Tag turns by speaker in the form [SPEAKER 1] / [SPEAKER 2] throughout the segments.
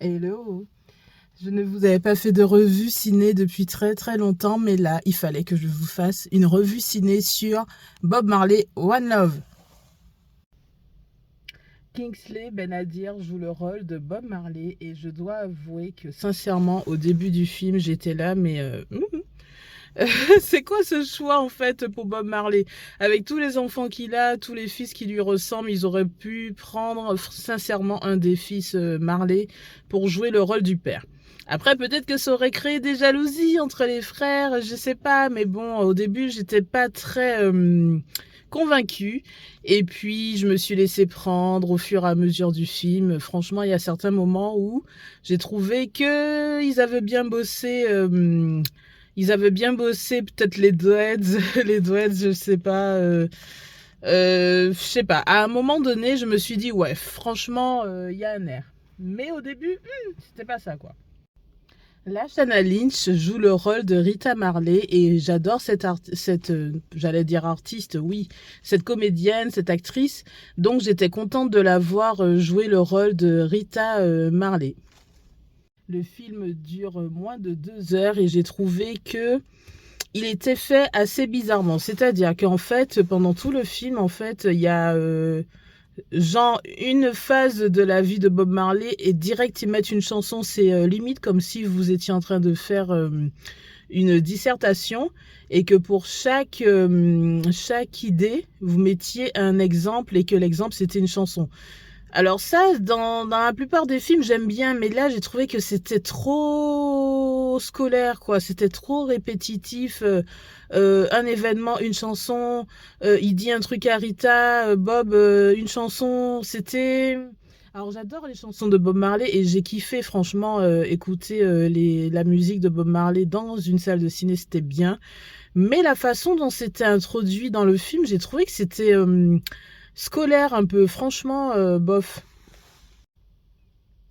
[SPEAKER 1] Hello! Je ne vous avais pas fait de revue ciné depuis très très longtemps, mais là, il fallait que je vous fasse une revue ciné sur Bob Marley One Love. Kingsley Ben-Adir joue le rôle de Bob Marley et je dois avouer que sincèrement, au début du film, j'étais là, mais c'est quoi ce choix en fait pour Bob Marley? Avec tous les enfants qu'il a, tous les fils qui lui ressemblent, ils auraient pu prendre sincèrement un des fils Marley pour jouer le rôle du père. Après, peut-être que ça aurait créé des jalousies entre les frères, je sais pas, mais bon, au début, j'étais pas très convaincue. Et puis, je me suis laissée prendre au fur et à mesure du film. Franchement, il y a certains moments où j'ai trouvé que ils avaient bien bossé peut-être les duets, les duets, je sais pas. À un moment donné, je me suis dit, ouais, franchement, il y a un air. Mais au début, c'était pas ça, quoi. Lashana Lynch joue le rôle de Rita Marley et j'adore j'allais dire artiste, oui, cette comédienne, cette actrice. Donc j'étais contente de la voir jouer le rôle de Rita Marley. Le film dure moins de 2 heures et j'ai trouvé que il était fait assez bizarrement. C'est-à-dire qu'en fait, pendant tout le film, en fait, il y a genre une phase de la vie de Bob Marley et direct ils mettent une chanson. C'est limite comme si vous étiez en train de faire une dissertation et que pour chaque idée, vous mettiez un exemple et que l'exemple c'était une chanson. Alors ça, dans la plupart des films, j'aime bien, mais là, j'ai trouvé que c'était trop scolaire, quoi. C'était trop répétitif. Un événement, une chanson, il dit un truc à Rita, Bob, une chanson. C'était... Alors j'adore les chansons de Bob Marley et j'ai kiffé franchement écouter la musique de Bob Marley dans une salle de ciné, c'était bien. Mais la façon dont c'était introduit dans le film, j'ai trouvé que c'était scolaire un peu, franchement, bof.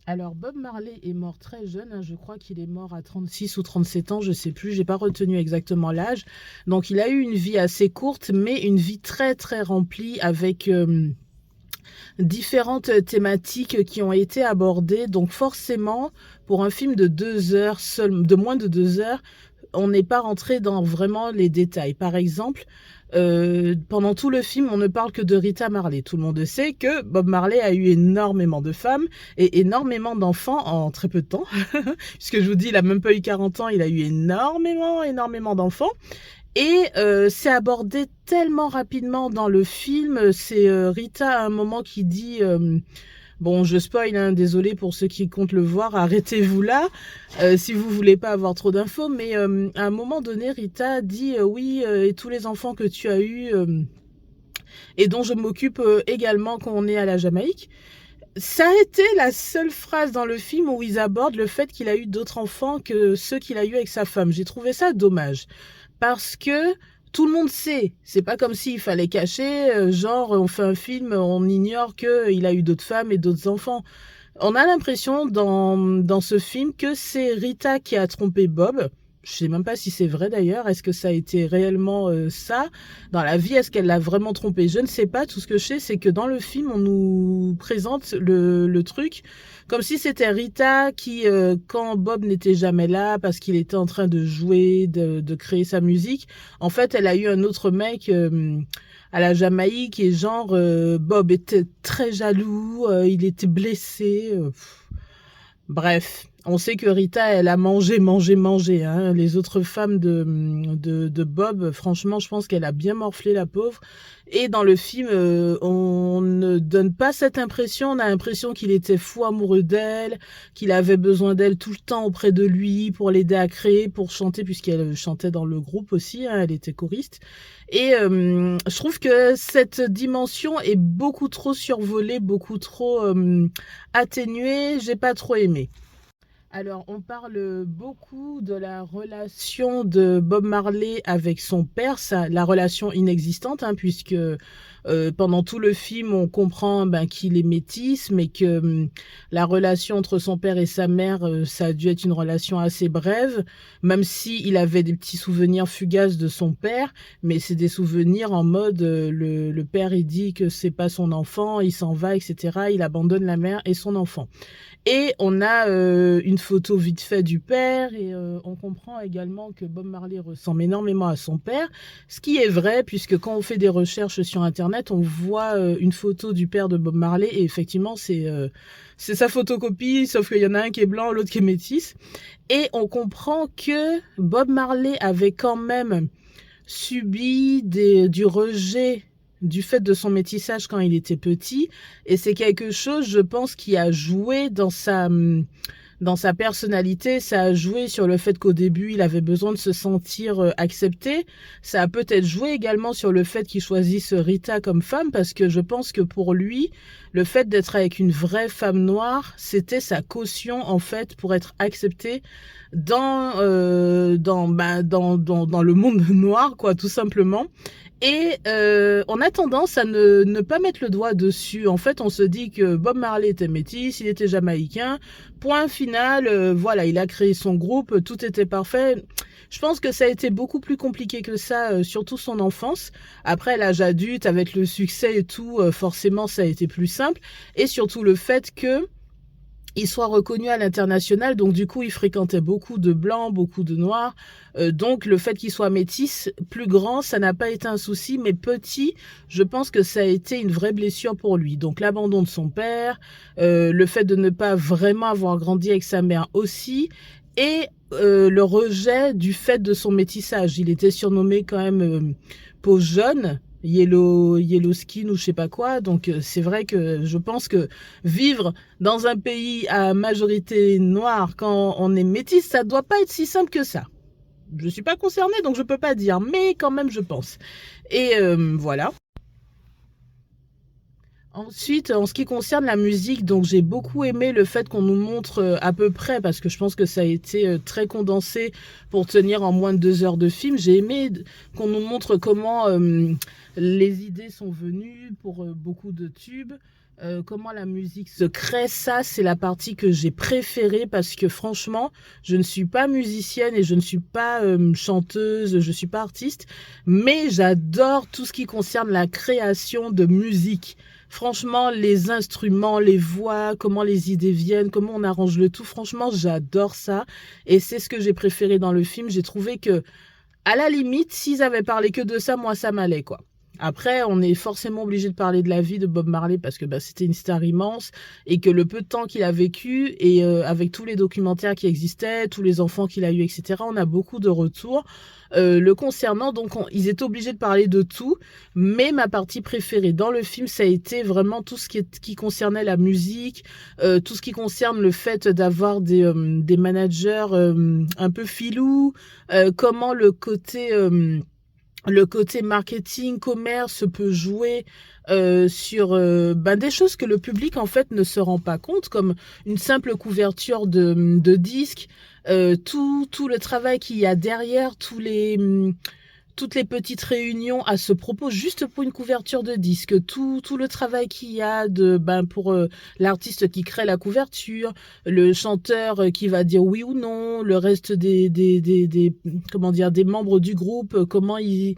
[SPEAKER 1] Alors Bob Marley est mort très jeune, hein, je crois qu'il est mort à 36 ou 37 ans, je sais plus, j'ai pas retenu exactement l'âge. Donc il a eu une vie assez courte, mais une vie très très remplie avec différentes thématiques qui ont été abordées. Donc forcément, pour un film de 2 heures, de moins de 2 heures, on n'est pas rentré dans vraiment les détails. Par exemple, pendant tout le film, on ne parle que de Rita Marley. Tout le monde sait que Bob Marley a eu énormément de femmes et énormément d'enfants en très peu de temps. Puisque je vous dis, il a même pas eu 40 ans, il a eu énormément d'enfants. Et c'est abordé tellement rapidement dans le film. C'est Rita à un moment qui dit... bon, je spoil, hein, désolé pour ceux qui comptent le voir, arrêtez-vous là, si vous voulez pas avoir trop d'infos, mais à un moment donné, Rita dit oui, et tous les enfants que tu as eus, et dont je m'occupe également quand on est à la Jamaïque, ça a été la seule phrase dans le film où ils abordent le fait qu'il a eu d'autres enfants que ceux qu'il a eu avec sa femme. J'ai trouvé ça dommage. Parce que tout le monde sait. C'est pas comme s'il fallait cacher, genre on fait un film, on ignore qu'il a eu d'autres femmes et d'autres enfants. On a l'impression dans ce film que c'est Rita qui a trompé Bob. Je sais même pas si c'est vrai d'ailleurs. Est-ce que ça a été réellement ça dans la vie? Est-ce qu'elle l'a vraiment trompé? Je ne sais pas. Tout ce que je sais, c'est que dans le film, on nous présente le truc comme si c'était Rita qui, quand Bob n'était jamais là, parce qu'il était en train de jouer, de créer sa musique, en fait, elle a eu un autre mec à la Jamaïque et genre, Bob était très jaloux, il était blessé. Bref, on sait que Rita, elle a mangé. Hein. Les autres femmes de Bob, franchement, je pense qu'elle a bien morflé la pauvre. Et dans le film, on ne donne pas cette impression. On a l'impression qu'il était fou amoureux d'elle, qu'il avait besoin d'elle tout le temps auprès de lui pour l'aider à créer, pour chanter, puisqu'elle chantait dans le groupe aussi. Hein, elle était choriste. Et je trouve que cette dimension est beaucoup trop survolée, beaucoup trop atténuée. J'ai pas trop aimé. Alors, on parle beaucoup de la relation de Bob Marley avec son père, la relation inexistante, hein, puisque pendant tout le film, on comprend qu'il est métis, mais que la relation entre son père et sa mère, ça a dû être une relation assez brève, même si il avait des petits souvenirs fugaces de son père, mais c'est des souvenirs en mode le père il dit que c'est pas son enfant, il s'en va, etc. Il abandonne la mère et son enfant. Et on a une photo vite fait du père et on comprend également que Bob Marley ressemble énormément à son père, ce qui est vrai puisque quand on fait des recherches sur Internet, on voit une photo du père de Bob Marley et effectivement c'est sa photocopie, sauf qu'il y en a un qui est blanc, l'autre qui est métis. Et on comprend que Bob Marley avait quand même subi du rejet du fait de son métissage quand il était petit, et c'est quelque chose, je pense, qui a joué dans sa personnalité. Ça a joué sur le fait qu'au début, il avait besoin de se sentir accepté. Ça a peut-être joué également sur le fait qu'il choisisse Rita comme femme, parce que je pense que pour lui, le fait d'être avec une vraie femme noire, c'était sa caution, en fait, pour être accepté dans le monde noir, quoi, tout simplement. Et on a tendance à ne pas mettre le doigt dessus. En fait, on se dit que Bob Marley était métis, il était jamaïcain. Point final, voilà, il a créé son groupe, tout était parfait. Je pense que ça a été beaucoup plus compliqué que ça, surtout son enfance. Après, l'âge adulte, avec le succès et tout, forcément, ça a été plus simple. Et surtout le fait que il soit reconnu à l'international, donc du coup il fréquentait beaucoup de blancs, beaucoup de noirs, donc le fait qu'il soit métis, plus grand, ça n'a pas été un souci, mais petit, je pense que ça a été une vraie blessure pour lui. Donc l'abandon de son père, le fait de ne pas vraiment avoir grandi avec sa mère aussi, et le rejet du fait de son métissage. Il était surnommé quand même peau jaune, yellow skin ou je sais pas quoi. Donc c'est vrai que je pense que vivre dans un pays à majorité noire quand on est métis, ça doit pas être si simple que ça. Je suis pas concernée donc je peux pas dire, mais quand même je pense. Et voilà. Ensuite, en ce qui concerne la musique, donc j'ai beaucoup aimé le fait qu'on nous montre à peu près, parce que je pense que ça a été très condensé pour tenir en moins de 2 heures de film. J'ai aimé qu'on nous montre comment les idées sont venues pour beaucoup de tubes, comment la musique se crée. Ça, c'est la partie que j'ai préférée parce que franchement, je ne suis pas musicienne et je ne suis pas chanteuse, je ne suis pas artiste, mais j'adore tout ce qui concerne la création de musique. Franchement, les instruments, les voix, comment les idées viennent, comment on arrange le tout, franchement, j'adore ça. Et c'est ce que j'ai préféré dans le film. J'ai trouvé que, à la limite, s'ils avaient parlé que de ça, moi, ça m'allait, quoi. Après, on est forcément obligé de parler de la vie de Bob Marley parce que c'était une star immense et que le peu de temps qu'il a vécu et avec tous les documentaires qui existaient, tous les enfants qu'il a eu, etc., on a beaucoup de retours le concernant. Donc, ils étaient obligés de parler de tout. Mais ma partie préférée dans le film, ça a été vraiment tout ce qui concernait la musique, tout ce qui concerne le fait d'avoir des managers un peu filous, comment le côté marketing, commerce peut jouer sur des choses que le public en fait ne se rend pas compte, comme une simple couverture de disque, tout le travail qu'il y a derrière, toutes les petites réunions à ce propos, juste pour une couverture de disque, tout le travail qu'il y a pour l'artiste qui crée la couverture, le chanteur qui va dire oui ou non, le reste comment dire, des membres du groupe, comment ils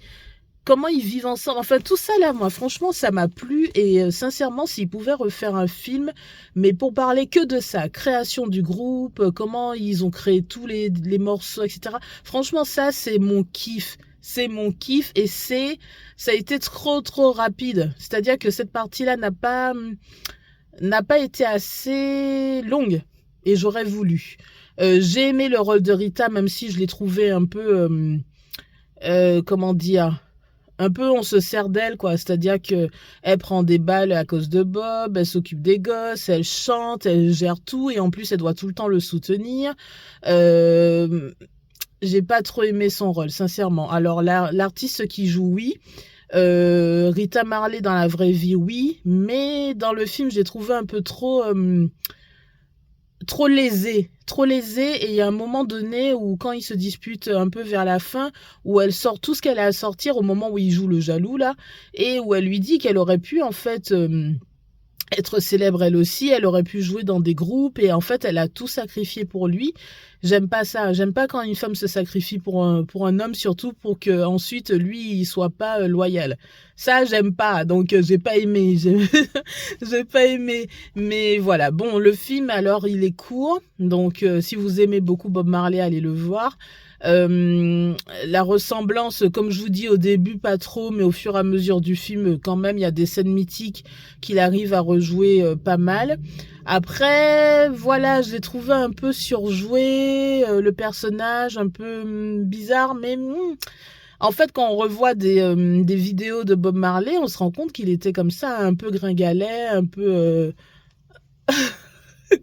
[SPEAKER 1] vivent ensemble. Enfin, tout ça là, moi, franchement, ça m'a plu. Et sincèrement, s'ils pouvaient refaire un film, mais pour parler que de ça, création du groupe, comment ils ont créé tous les morceaux, etc. Franchement, ça, c'est mon kiff. C'est mon kiff et ça a été trop rapide. C'est-à-dire que cette partie-là n'a pas été assez longue et j'aurais voulu. J'ai aimé le rôle de Rita, même si je l'ai trouvé un peu, comment dire, un peu on se sert d'elle, quoi. C'est-à-dire que elle prend des balles à cause de Bob, elle s'occupe des gosses, elle chante, elle gère tout et en plus elle doit tout le temps le soutenir. J'ai pas trop aimé son rôle, sincèrement. Alors l'artiste qui joue, oui. Rita Marley dans la vraie vie, oui. Mais dans le film, j'ai trouvé un peu trop trop lésée, et il y a un moment donné où quand ils se disputent un peu vers la fin, où elle sort tout ce qu'elle a à sortir au moment où il joue le jaloux là, et où elle lui dit qu'elle aurait pu en fait être célèbre elle aussi, elle aurait pu jouer dans des groupes, et en fait elle a tout sacrifié pour lui. J'aime pas ça, j'aime pas quand une femme se sacrifie pour un homme, surtout pour que ensuite lui il soit pas loyal. Ça j'aime pas, donc j'ai pas aimé, j'ai pas aimé, mais voilà. Bon, le film alors il est court, donc si vous aimez beaucoup Bob Marley, allez le voir. La ressemblance, comme je vous dis au début, pas trop, mais au fur et à mesure du film, quand même, il y a des scènes mythiques qu'il arrive à rejouer pas mal. Après, voilà, je l'ai trouvé un peu surjoué, le personnage un peu bizarre, mais en fait, quand on revoit des vidéos de Bob Marley, on se rend compte qu'il était comme ça, un peu gringalet, un peu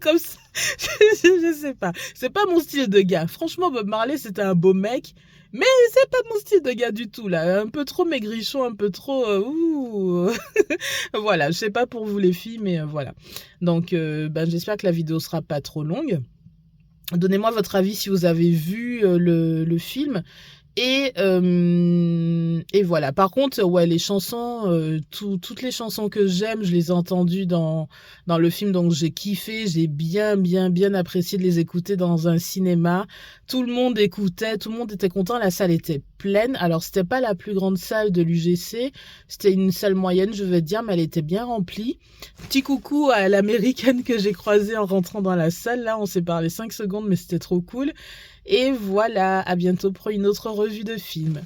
[SPEAKER 1] comme ça. Je sais pas. C'est pas mon style de gars. Franchement, Bob Marley, c'était un beau mec. Mais c'est pas mon style de gars du tout, là. Un peu trop maigrichon, un peu trop... ouh. Voilà, je sais pas pour vous les filles, mais voilà. Donc, ben, j'espère que la vidéo sera pas trop longue. Donnez-moi votre avis si vous avez vu le film. Et voilà. Par contre, ouais, les chansons, toutes les chansons que j'aime, je les ai entendues dans le film, donc j'ai kiffé, j'ai bien apprécié de les écouter dans un cinéma. Tout le monde écoutait, tout le monde était content, la salle était pleine. Alors c'était pas la plus grande salle de l'UGC, c'était une salle moyenne, je vais dire, mais elle était bien remplie. Petit coucou à l'américaine que j'ai croisée en rentrant dans la salle. Là, on s'est parlé 5 secondes, mais c'était trop cool. Et voilà, à bientôt pour une autre revue de film.